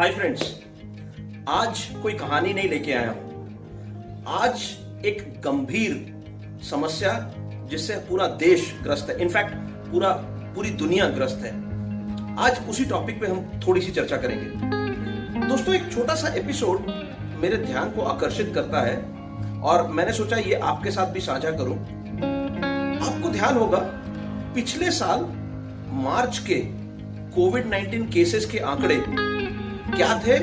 Hi friends, आज कोई कहानी नहीं लेके आया हूं। आज एक गंभीर समस्या जिससे पूरा देश ग्रस्त है, इनफैक्ट पूरी दुनिया ग्रस्त है। आज उसी टॉपिक पे हम थोड़ी सी चर्चा करेंगे। दोस्तों, एक छोटा सा एपिसोड मेरे ध्यान को आकर्षित करता है और मैंने सोचा ये आपके साथ भी साझा करूं। आपको ध्यान होगा, पिछले साल मार्च के कोविड-19 केसेस के आंकड़े क्या थे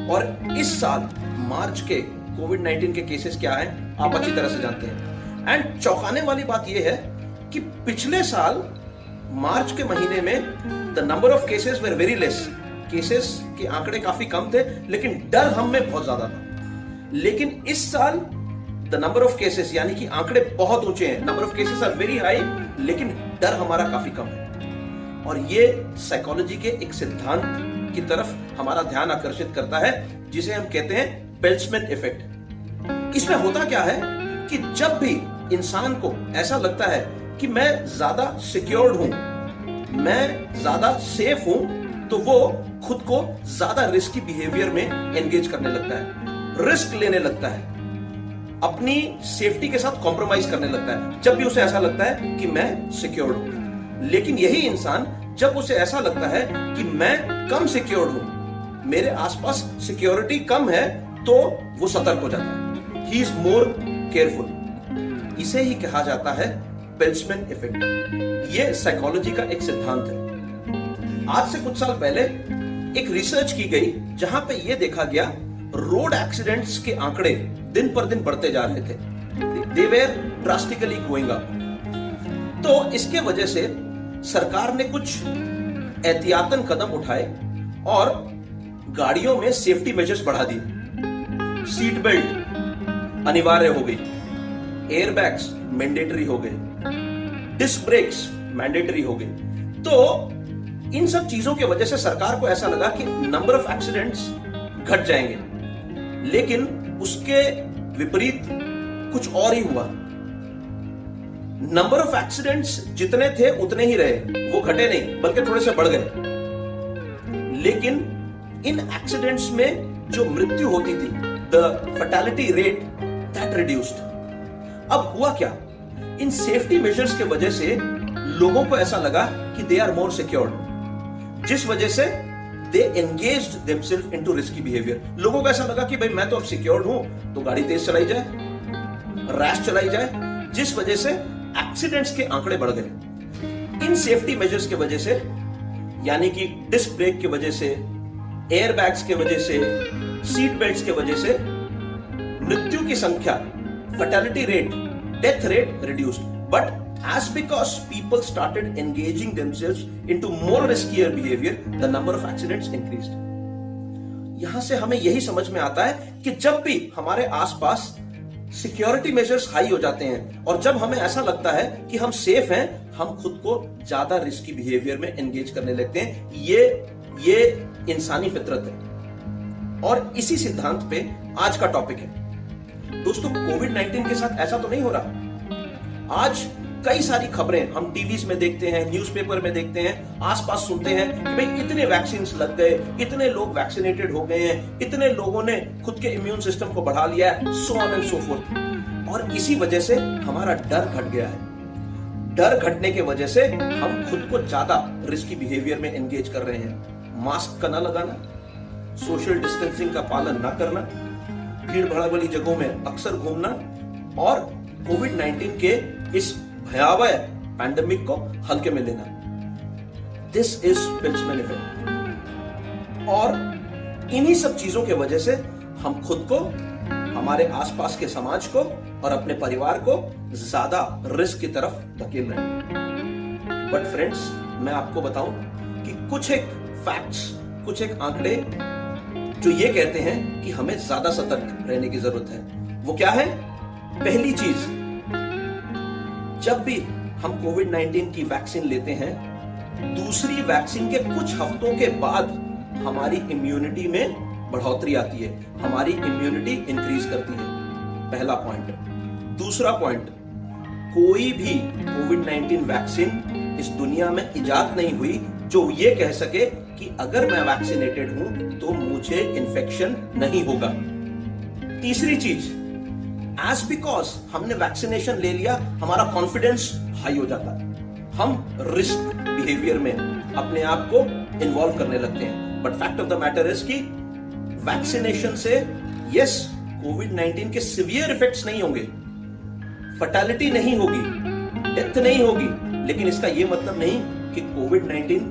और इस साल मार्च के कोविड-19 के केसेस क्या हैं, आप अच्छी तरह से जानते हैं। एंड चौंकाने वाली बात यह है कि पिछले साल मार्च के महीने में the number of cases were very less. Cases के आंकड़े काफी कम थे, लेकिन डर हम में बहुत ज्यादा था। लेकिन इस साल द नंबर ऑफ केसेस यानी कि आंकड़े बहुत ऊंचे हैं, number of cases are very high, लेकिन डर हमारा काफी कम है। और ये साइकोलॉजी के एक सिद्धांत की तरफ हमारा ध्यान आकर्षित करता है, जिसे हम कहते हैं बेल्ट्समैन इफेक्ट। इसमें होता क्या है कि जब भी इंसान को ऐसा लगता है कि मैं ज्यादा सिक्योर्ड हूं, मैं ज्यादा सेफ हूं, तो वो खुद को ज्यादा रिस्की बिहेवियर में एंगेज करने लगता है, रिस्क लेने लगता है, अपनी सेफ्टी के साथ कॉम्प्रोमाइज करने लगता है जब भी उसे ऐसा लगता है कि मैं सिक्योर्ड हूं। लेकिन यही इंसान जब उसे ऐसा लगता है कि मैं कम सिक्योर्ड हूं, मेरे आसपास सिक्योरिटी कम है, तो वो सतर्क हो जाता है। He is more careful. इसे ही कहा जाता है बेल्ट्समैन इफेक्ट। ये साइकोलॉजी का एक सिद्धांत है। आज से कुछ साल पहले एक रिसर्च की गई जहां पे यह देखा गया रोड एक्सीडेंट्स के आंकड़े दिन पर दिन बढ़ते जा रहे थे। They were drastically going up. तो इसके वजह से सरकार ने कुछ एहतियातन कदम उठाए और गाड़ियों में सेफ्टी मेजर्स बढ़ा दिए। सीट बेल्ट अनिवार्य हो गई, एयरबैग्स मैंडेटरी हो गए, डिस्क ब्रेक्स मैंडेटरी हो गए। तो इन सब चीजों की वजह से सरकार को ऐसा लगा कि नंबर ऑफ एक्सीडेंट्स घट जाएंगे, लेकिन उसके विपरीत कुछ और ही हुआ। नंबर ऑफ एक्सीडेंट्स जितने थे उतने ही रहे, वो घटे नहीं बल्कि थोड़े से बढ़ गए। लेकिन इन एक्सीडेंट्स में जो मृत्यु होती थी, the fatality rate, that reduced. अब हुआ क्या, इन सेफ्टी मेजर्स के वजह से लोगों को ऐसा लगा कि दे आर मोर सिक्योर्ड, जिस वजह से they engaged themselves into risky behaviour. लोगों को ऐसा लगा कि भाई मैं तो अब सिक्योर्ड हूं, तो गाड़ी तेज चलाई जाए, रैश चलाई जाए, जिस वजह से एक्सीडेंट्स के आंकड़े बढ़ गए। इन सेफ्टी मेजर्स की वजह से, यानी कि डिस्क ब्रेक की वजह से, एयरबैग्स की वजह से, सीट बेल्ट्स की वजह से मृत्यु की संख्या, fatality rate, death rate reduced. But as because people started engaging themselves into more riskier behavior, the number of accidents increased. यहां से हमें यही समझ में आता है कि जब भी हमारे आसपास सिक्योरिटी मेजर्स हाई हो जाते हैं और जब हमें ऐसा लगता है कि हम सेफ हैं, हम खुद को ज्यादा रिस्की बिहेवियर में एंगेज करने लगते हैं। ये इंसानी फितरत है। और इसी सिद्धांत पे आज का टॉपिक है। दोस्तों, कोविड-19 के साथ ऐसा तो नहीं हो रहा। आज कई सारी खबरें हम टीवीज में देखते हैं, न्यूज़पेपर में देखते हैं, आसपास सुनते हैं कि भाई इतने वैक्सीन लग गए, इतने लोग वैक्सीनेटेड हो गए हैं, इतने लोगों ने खुद के इम्यून सिस्टम को बढ़ा लिया है, so on and so fourth. और इसी वजह से हमारा डर घट गया है। डर घटने की वजह से हम खुद को ज्यादा रिस्की बिहेवियर में एंगेज कर रहे हैं। मास्क का ना लगाना, सोशल डिस्टेंसिंग का पालन ना करना, भीड़ भाड़ वाली जगहों में अक्सर घूमना और कोविड-19 के इस भयावह पैंडेमिक को हल्के में लेना। This is Peltzman effect. और इन्हीं सब चीजों के वजह से हम खुद को, हमारे आसपास के समाज को और अपने परिवार को ज्यादा रिस्क की तरफ धकेल रहे हैं। बट फ्रेंड्स, मैं आपको बताऊं कि कुछ एक फैक्ट्स, कुछ एक आंकड़े जो ये कहते हैं कि हमें ज्यादा सतर्क रहने की जरूरत है। वो क्या है? पहली चीज, जब भी हम कोविड-19 की वैक्सीन लेते हैं, दूसरी वैक्सीन के कुछ हफ्तों के बाद हमारी इम्यूनिटी में बढ़ोतरी आती है, हमारी इम्यूनिटी इंक्रीज करती है। पहला पॉइंट। दूसरा पॉइंट, कोई भी कोविड-19 वैक्सीन इस दुनिया में इजाद नहीं हुई जो ये कह सके कि अगर मैं वैक्सीनेटेड हूं तो मुझे इन्फेक्शन नहीं होगा। तीसरी चीज, एज बिकॉज हमने वैक्सीनेशन ले लिया, हमारा कॉन्फिडेंस हाई हो जाता है, हम रिस्क बिहेवियर में अपने आप को इन्वॉल्व करने लगते हैं। But fact of the matter is कि वैक्सीनेशन से यस कोविड-19 के सीवियर इफेक्ट्स नहीं होंगे, फैटेलिटी नहीं होगी, डेथ नहीं होगी, लेकिन इसका यह मतलब नहीं कि कोविड-19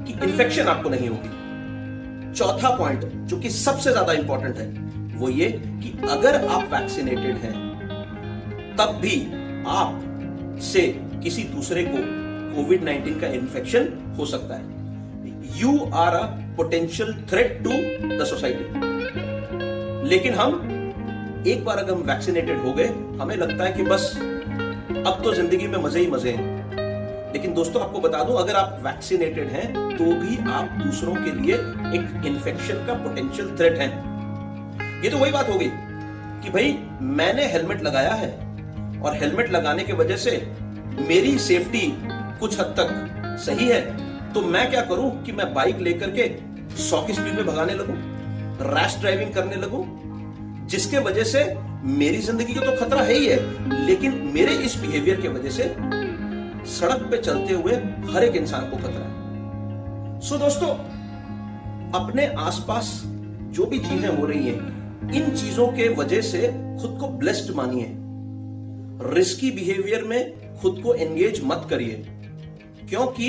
की इन्फेक्शन आपको नहीं होगी। चौथा पॉइंट जो कि सबसे ज्यादा इंपॉर्टेंट है वो ये कि अगर आप वैक्सीनेटेड हैं तब भी आप से किसी दूसरे को कोविड-19 का इन्फेक्शन हो सकता है। You are a potential threat to the society. लेकिन हम एक बार अगर हम वैक्सीनेटेड हो गए, हमें लगता है कि बस अब तो जिंदगी में मजे ही मजे हैं। लेकिन दोस्तों आपको बता दूं, अगर आप वैक्सीनेटेड हैं तो भी आप दूसरों के लिए एक इन्फेक्शन का पोटेंशियल थ्रेट हैं। ये तो वही बात हो गई कि भाई मैंने हेलमेट लगाया है और हेलमेट लगाने की वजह से मेरी सेफ्टी कुछ हद तक सही है, तो मैं क्या करूं कि मैं बाइक लेकर के 100 की स्पीड में भगाने लगूं, रैश ड्राइविंग करने लगूं, जिसके वजह से मेरी जिंदगी को तो खतरा है ही है, लेकिन मेरे इस बिहेवियर की वजह से सड़क पे चलते हुए हर एक इंसान को खतरा है। सो दोस्तों, अपने आसपास जो भी चीजें हो रही हैं, इन चीजों के वजह से खुद को ब्लेस्ड मानिए। रिस्की बिहेवियर में खुद को एंगेज मत करिए, क्योंकि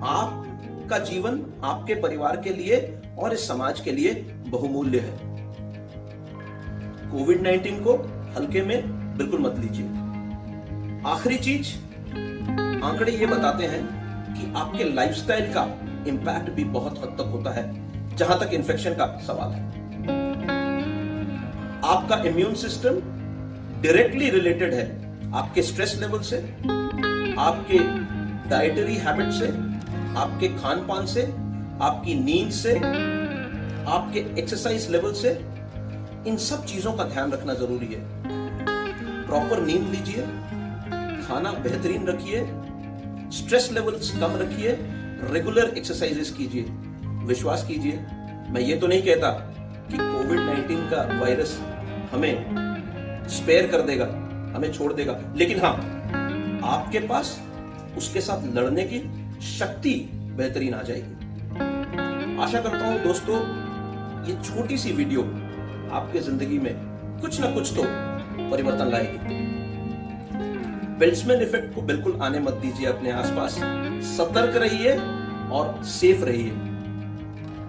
आपका जीवन आपके परिवार के लिए और इस समाज के लिए बहुमूल्य है। कोविड-19 को हल्के में बिल्कुल मत लीजिए। आखिरी चीज, आंकड़े ये बताते हैं कि आपके लाइफस्टाइल का इंपैक्ट भी बहुत हद तक होता है जहां तक इन्फेक्शन का सवाल है। आपका इम्यून सिस्टम डायरेक्टली रिलेटेड है आपके स्ट्रेस लेवल से, आपके डाइटरी हैबिट से, आपके खान पान से, आपकी नींद से, आपके एक्सरसाइज लेवल से। इन सब चीजों का ध्यान रखना जरूरी है। प्रॉपर नींद लीजिए, खाना बेहतरीन रखिए, स्ट्रेस लेवल्स कम रखिए, रेगुलर एक्सरसाइजेस कीजिए। विश्वास कीजिए, मैं ये तो नहीं कहता कि कोविड-19 का वायरस हमें स्पेयर कर देगा, हमें छोड़ देगा, लेकिन हाँ, आपके पास उसके साथ लड़ने की शक्ति बेहतरीन आ जाएगी। आशा करता हूं दोस्तों, ये छोटी सी वीडियो आपके जिंदगी में कुछ ना कुछ तो परिवर्तन लाएगी। बेल्ट्समैन इफेक्ट को बिल्कुल आने मत दीजिए अपने आसपास। सतर्क रहिए और सेफ रहिए।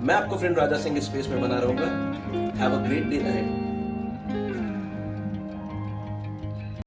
मैं आपको फ्रेंड राजा सिंह स्पेस में बना रहूंगा। Have a great day ahead.